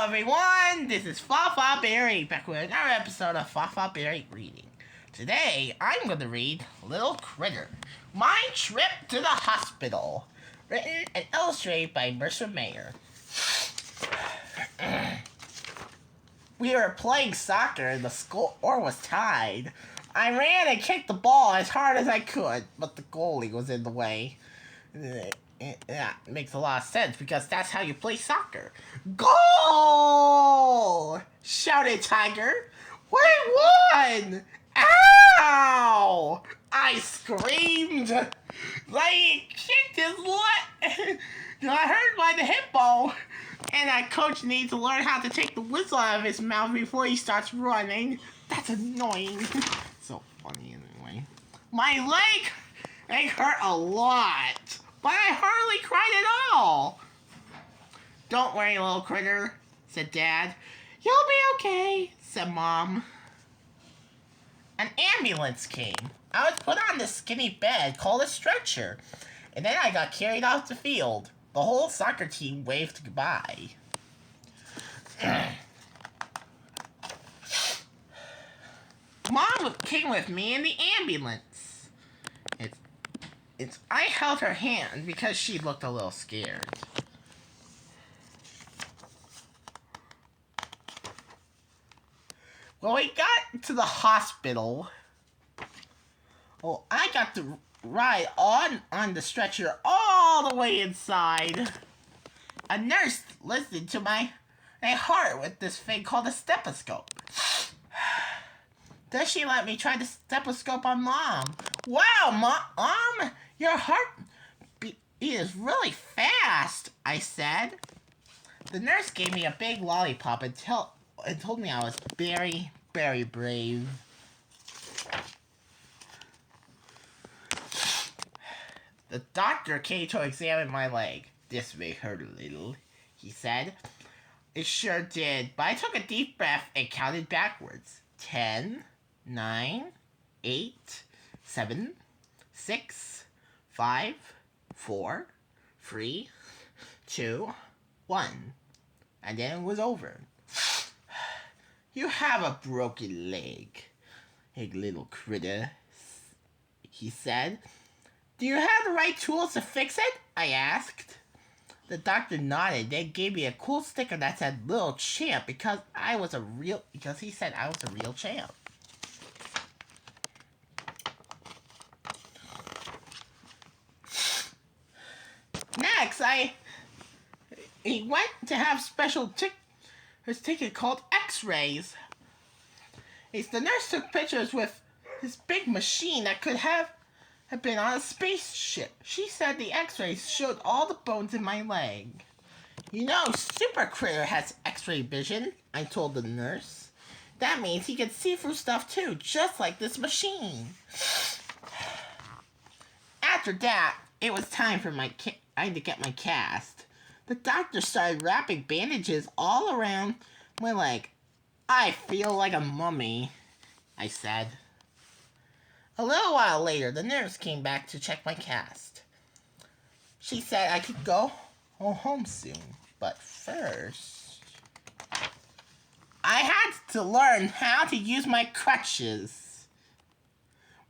everyone, this is Fafa Berry back with another episode of Fafa Berry Reading. Today, I'm going to read Little Critter, My Trip to the Hospital, written and illustrated by Mercer Mayer. We were playing soccer and the score was tied. I ran and kicked the ball as hard as I could, but the goalie was in the way. That makes a lot of sense because that's how you play soccer. Goal! Shouted Tiger. We won! Ow! I screamed. Like kicked his leg. I hurt by the hip bone. And that coach needs to learn how to take the whistle out of his mouth before he starts running. That's annoying. So funny anyway. My leg hurt a lot. But I hardly cried at all. Don't worry, little critter, said Dad. You'll be okay, said Mom. An ambulance came. I was put on this skinny bed called a stretcher, and then I got carried off the field. The whole soccer team waved goodbye. Mom came with me in the ambulance. I held her hand because she looked a little scared. When we got to the hospital, I got to ride on the stretcher all the way inside. A nurse listened to my heart with this thing called a stethoscope. Then she let me try the stethoscope on Mom. Wow, Mom, your heart beat is really fast, I said. The nurse gave me a big lollipop and told me I was very, very brave. The doctor came to examine my leg. This may hurt a little, he said. It sure did, but I took a deep breath and counted backwards. 10, 9, 8, 7, 6, 5, 4, 3, 2, 1. And then it was over. You have a broken leg, hey little critter, he said. Do you have the right tools to fix it? I asked. The doctor nodded, then gave me a cool sticker that said Little Champ because he said I was a real champ. Next, he went to have his ticket called X-rays. The nurse took pictures with this big machine that could have been on a spaceship. She said the X-rays showed all the bones in my leg. You know, Super Critter has X-ray vision, I told the nurse. That means he can see through stuff too, just like this machine. After that, it was time for I had to get my cast. The doctor started wrapping bandages all around my leg. I feel like a mummy, I said. A little while later, the nurse came back to check my cast. She said I could go home soon, but first, I had to learn how to use my crutches.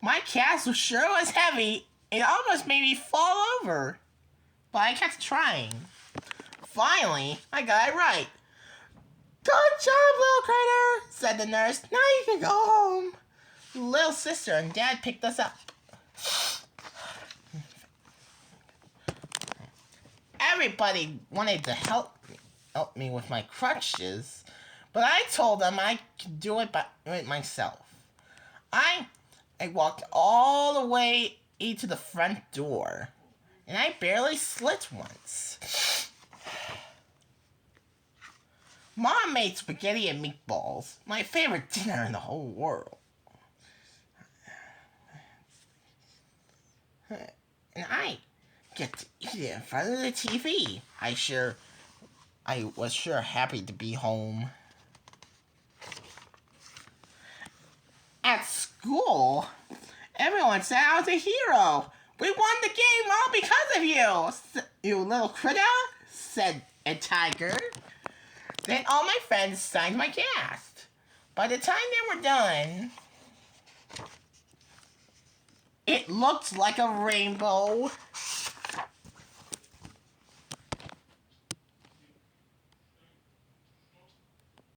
My cast sure was heavy. It almost made me fall over, but I kept trying. Finally, I got it right. Good job, little critter, said the nurse. Now you can go home. Little sister and Dad picked us up. Everybody wanted to help me with my crutches, but I told them I could do it myself. I walked all the way to the front door, and I barely slipped once. Mom made spaghetti and meatballs, my favorite dinner in the whole world. And I get to eat it in front of the TV. I was sure happy to be home. At school, everyone said I was a hero. We won the game all because of you, you little critter, said a tiger. Then all my friends signed my cast. By the time they were done, it looked like a rainbow.